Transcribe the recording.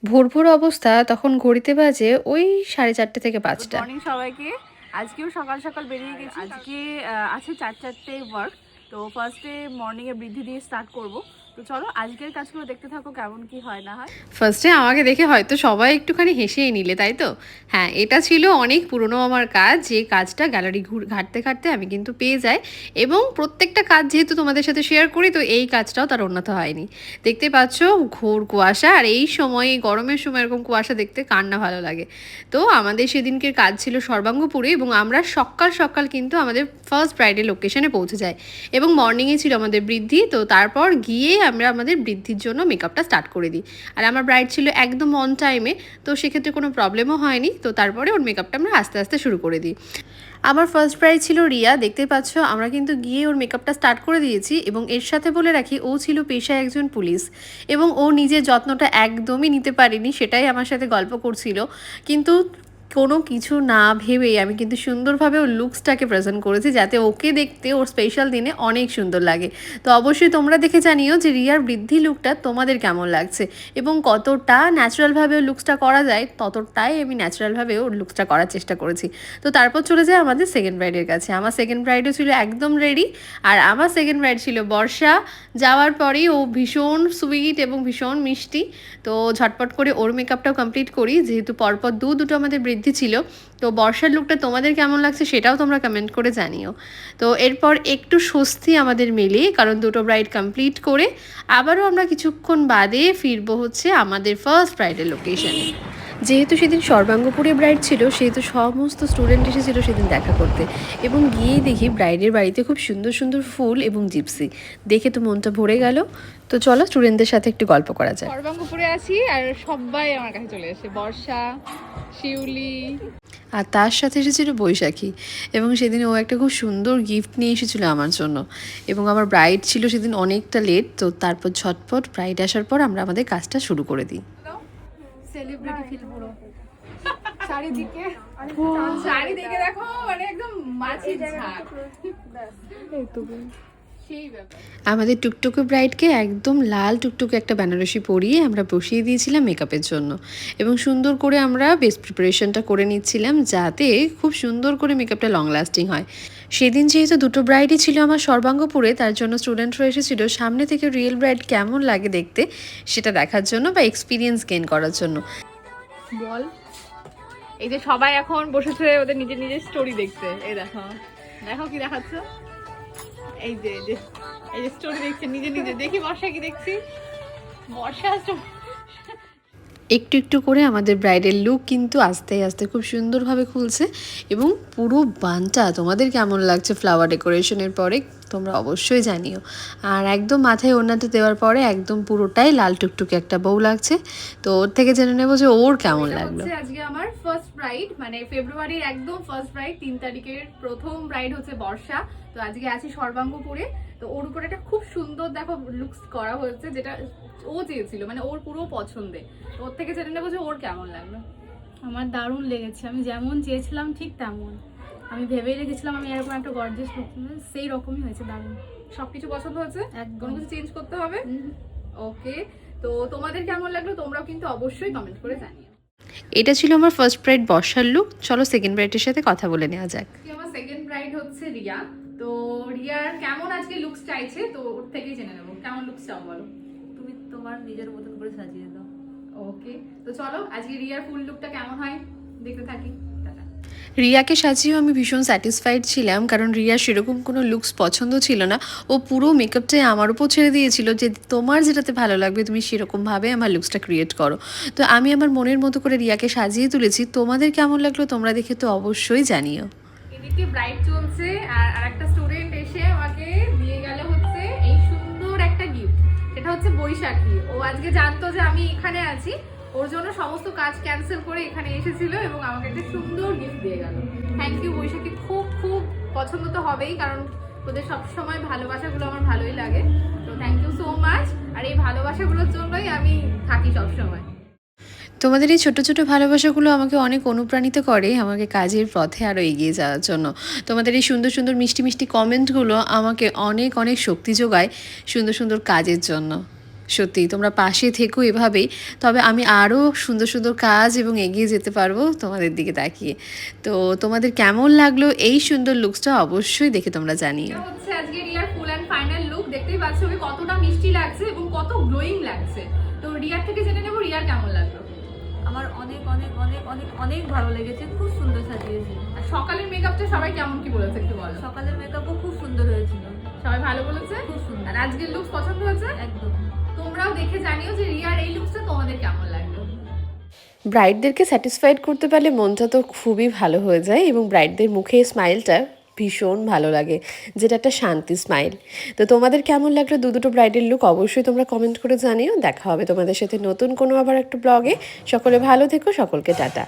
ভোর ভোর অবস্থা, তখন ঘড়িতে বাজে ওই 4:30 থেকে 5টা। মর্নিং সবাইকে। আজকেও সকাল সকাল বেরিয়ে গেছি। আজকে আছে 4-4টে ওয়ার্ক। তো ফার্স্টে মর্নিংয়ে বৃদ্ধি দিয়ে স্টার্ট করব। তো চলো আজকের কাজগুলো দেখতে থাকো কেমন কি হয় না হয়। ফার্স্টে আমাকে দেখে হয়তো সবাই একটুখানি হেসেই নিলে, তাই তো? হ্যাঁ, এটা ছিল অনেক পুরনো আমার কাজ, যে কাজটা গ্যালারি ঘাঁটতে ঘাঁটতে আমি কিন্তু পেয়ে যাই। এবং প্রত্যেকটা কাজ যেহেতু তোমাদের সাথে শেয়ার করি, তো এই কাজটাও তার উন্নত হয়নি। দেখতে পাচ্ছ ঘোর কুয়াশা, আর এই সময় গরমের সময় এরকম কুয়াশা দেখতে কার না ভালো লাগে। তো আমাদের সেদিনকের কাজ ছিল সর্বাঙ্গপুরে, এবং আমরা সকাল সকাল কিন্তু আমাদের ফার্স্ট ব্রাইডের লোকেশনে পৌঁছে যাই। এবং মর্নিংয়ে ছিল আমাদের বৃদ্ধি, তো তারপর গিয়ে আমরা আমাদের বৃদ্ধির জন্য মেকআপটা স্টার্ট করে দিই। আর আমার ব্রাইড ছিল একদম অন টাইমে, তো সেক্ষেত্রে কোনো প্রবলেমও হয়নি। তো তারপরে ওর মেকআপটা আমরা আস্তে আস্তে শুরু করে দিই। আমার ফার্স্ট ব্রাইড ছিল রিয়া, দেখতে পাচ্ছ আমরা কিন্তু গিয়ে ওর মেকআপটা স্টার্ট করে দিয়েছি। এবং এর সাথে বলে রাখি, ও ছিল পেশায় একজন পুলিশ, এবং ও নিজের যত্নটা একদমই নিতে পারেনি, সেটাই আমার সাথে গল্প করছিল। কিন্তু কোনো কিছু না ভেবেই আমি কিন্তু সুন্দরভাবে ওর লুকসটাকে প্রেজেন্ট করেছি, যাতে ওকে দেখতে ওর স্পেশাল দিনে অনেক সুন্দর লাগে। তো অবশ্যই তোমরা দেখে জানিও যে রিয়ার বৃদ্ধি লুকটা তোমাদের কেমন লাগছে, এবং কতটা ন্যাচারালভাবে ওর লুকসটা করা যায় ততটাই আমি ন্যাচারালভাবে ওর লুকসটা করার চেষ্টা করেছি। তো তারপর চলে যায় আমাদের সেকেন্ড ব্রাইডের কাছে। আমার সেকেন্ড ব্রাইডও ছিল একদম রেডি, আর আমার সেকেন্ড ব্রাইড ছিল বর্ষা। যাওয়ার পরেই ও ভীষণ সুইট এবং ভীষণ মিষ্টি। তো ঝটপট করে ওর মেকআপটাও কমপ্লিট করি, যেহেতু পরপর দুটো আমাদের বৃদ্ধি ছিল। তো বর্ষার লুকটা তোমাদের কেমন লাগছে সেটাও তোমরা কমেন্ট করে জানিও। তো এরপর একটু স্বস্তি আমাদের মেলে, কারণ দুটো ব্রাইড কমপ্লিট করে আবারও আমরা কিছুক্ষণ বাদে ফিরবো হচ্ছে আমাদের ফার্স্ট ব্রাইডের লোকেশনে। যেহেতু সেদিন সর্বাঙ্গপুরে ব্রাইড ছিল, সেহেতু সমস্ত স্টুডেন্ট এসেছিল সেদিন দেখা করতে। এবং গিয়েই দেখি ব্রাইডের বাড়িতে খুব সুন্দর সুন্দর ফুল এবং জিপসি দেখে তো মনটা ভরে গেল। তো চলো স্টুডেন্টদের সাথে একটু গল্প করা যায়। সর্বাঙ্গপুরে আছি আর সবাই আমার কাছে চলে এসে, বর্ষা, শিউলি। আর তার সাথে এসেছিল বৈশাখী, এবং সেদিন ও একটা খুব সুন্দর গিফট নিয়ে এসেছিলো আমার জন্য। এবং আমার ব্রাইড ছিল সেদিন অনেকটা লেট, তো তারপর ঝটপট ব্রাইড আসার পর আমরা আমাদের কাজটা শুরু করে দিই। সেলিব্রিটি ফিল পুরো চারিদিকে। চারিদিকে দেখো, মানে একদম মাছির ঝাঁক। সেই ব্যাপার। আমাদের টুকটুকে ব্রাইডকে একদম লাল টুকটুকে একটা বেনারসি পরিয়ে আমরা বসিয়ে দিয়েছিলাম মেকআপের জন্য। এবং সুন্দর করে আমরা বেস্ট প্রিপারেশনটা করে নিচ্ছিলাম, যাতে খুব সুন্দর করে মেকআপটা লং লাস্টিং হয়। সেদিন যেহেতু দুটো ব্রাইডই ছিল আমার সর্বাঙ্গপুরে, তার জন্য স্টুডেন্টরা এসেছিল সামনে থেকে রিয়েল ব্রাইড কেমন লাগে দেখতে, সেটা দেখার জন্য বা এক্সপিরিয়েন্স গেইন করার জন্য। বল, এই যে সবাই এখন বসেছে ওদের নিজের নিজের স্টোরি দেখতে। এই দেখো, দেখো কি দেখাচ্ছ। এই যে এই যে স্টোরি দেখছে নিজে নিজে। দেখি বর্ষা কি দেখছি। বর্ষা একটু একটু করে আমাদের ব্রাইডের লুক কিন্তু আস্তে আস্তে খুব সুন্দরভাবে খুলছে। এবং পুরো বানটা তোমাদের কেমন লাগছে ফ্লাওয়ার ডেকোরেশনের পরে তোমরা অবশ্যই জানিও। আর একদম মাথায় ওড়নাটা দেওয়ার পরে একদম পুরোটাই লাল টুকটুকে একটা বউ লাগছে। তো ওর থেকে জেনে নেবো যে ওর কেমন লাগলো। আজকে আমার ফার্স্ট ব্রাইড, মানে ফেব্রুয়ারির একদম ফার্স্ট ব্রাইড, 3 তারিখের প্রথম ব্রাইড হচ্ছে বর্ষা। তো আজকে আছি সর্বাঙ্গপুরে। তো ওর উপরে একটা খুব সুন্দর দেখো লুকস করা হয়েছে, যেটা ও চেয়েছিল, মানে ওর পুরো পছন্দে। তো ওর থেকে জেনে নেবো যে ওর কেমন লাগলো। আমার দারুণ লেগেছে, আমি যেমন চেয়েছিলাম ঠিক তেমন। আমি ভেবেই রেখেছিলাম আমি এরকম একটা গর্জিয়াস লুক, সেই রকমই হয়েছে, দারুণ। সবকিছু পছন্দ হয়েছে, একদম। কোনো কিছু চেঞ্জ করতে হবে? ওকে। তো তোমাদের কেমন লাগলো তোমরাও কিন্তু অবশ্যই কমেন্ট করে জানিও। এটা ছিল আমার ফার্স্ট ব্রাইড বর্ষার লুক। চলো সেকেন্ড ব্রাইডের সাথে কথা বলে নেওয়া যাক। আমার সেকেন্ড ব্রাইড হচ্ছে রিয়া। তো রিয়ার কেমন আজকে লুকস চাইছে, তো ওর থেকেই জেনে নেবো কেমন লুকস চাও, বলো। তুমি তোমার নিজের মতন করে সাজিয়ে দাও। ওকে, তো চলো আজকে রিয়ার ফুল লুকটা কেমন হয় দেখতে থাকি। টাটা। রিয়াকে সাজিয়েও আমি ভীষণ স্যাটিসফাইড ছিলাম, কারণ রিয়ার সেরকম কোনো লুকস পছন্দ ছিল না। ও পুরো মেকআপটাই আমার উপর ছেড়ে দিয়েছিল, যে তোমার যেটাতে ভালো লাগবে তুমি সেরকমভাবে আমার লুকসটা ক্রিয়েট করো। তো আমি আমার মনের মতো করে রিয়াকে সাজিয়ে তুলেছি। তোমাদের কেমন লাগলো তোমরা দেখে তো অবশ্যই জানিও। এদিকে ব্রাইড চলছে, আর আরেকটা স্টুডেন্ট এসে আমাকে দিয়ে গেল হচ্ছে এই সুন্দর একটা গিফট। সেটা হচ্ছে বৈশাখী। ও আজকে জানতো যে আমি এখানে আছি, ওর জন্য সমস্ত কাজ ক্যান্সেল করে এখানে এসেছিল এবং আমাকে একটা সুন্দর গিফট দিয়ে গেল। থ্যাংক ইউ বৈশাখী, খুব খুব পছন্দ তো হবেই, কারণ তোদের সবসময় ভালোবাসাগুলো আমার ভালোই লাগে। তো থ্যাংক ইউ সো মাচ। আর এই ভালোবাসাগুলোর জন্যই আমি থাকি সবসময়। তোমাদের এই ছোটো ছোটো ভালোবাসাগুলো আমাকে অনেক অনুপ্রাণিত করে আমাকে কাজের পথে আরও এগিয়ে যাওয়ার জন্য। তোমাদের এই সুন্দর সুন্দর মিষ্টি মিষ্টি কমেন্টগুলো আমাকে অনেক অনেক শক্তি যোগায় সুন্দর সুন্দর কাজের জন্য। সত্যি তোমরা পাশে থেকো এভাবেই, তবে আমি আরও সুন্দর সুন্দর কাজ এবং এগিয়ে যেতে পারবো তোমাদের দিকে তাকিয়ে। তো তোমাদের কেমন লাগলো এই সুন্দর লুকসটা অবশ্যই দেখে তোমরা জানিও। এটা হচ্ছে আজকে রিয়ার ফুল অ্যান্ড ফাইনাল লুক। দেখতেই পাচ্ছ ওকে কতটা মিষ্টি লাগছে এবং কত গ্লোয়িং লাগছে। তো রিয়ার থেকে জেনে নেবো রিয়ার কেমন লাগলো। আমার অনেক অনেক অনেক অনেক অনেক ভালো লেগেছে, খুব সুন্দর সাজিয়েছে। আর সকালের মেকআপটা সবাই কেমন কি বলেছে একটু বলো। সকালের মেকআপও খুব সুন্দর হয়েছিল, সবাই ভালো বলেছে, খুব সুন্দর। আর আজকের লুকস পছন্দ হয়েছে? একদম। তোমরাও দেখে জানিও যে রিয়ার এই লুকসটা তোমাদের কেমন লাগলো। ব্রাইডদেরকে স্যাটিসফাইড করতে পারলে মনটা তো খুবই ভালো হয়ে যায়, এবং ব্রাইডদের মুখে স্মাইলটা ভীষণ ভালো লাগে, যেটা একটা শান্তি স্মাইল। তো তোমাদের কেমন লাগলো দুটো ব্রাইডের লুক অবশ্যই তোমরা কমেন্ট করে জানিও। দেখা হবে তোমাদের সাথে নতুন কোনো আবার একটা ব্লগে। সকলে ভালো থেকো, সকলকে টাটা।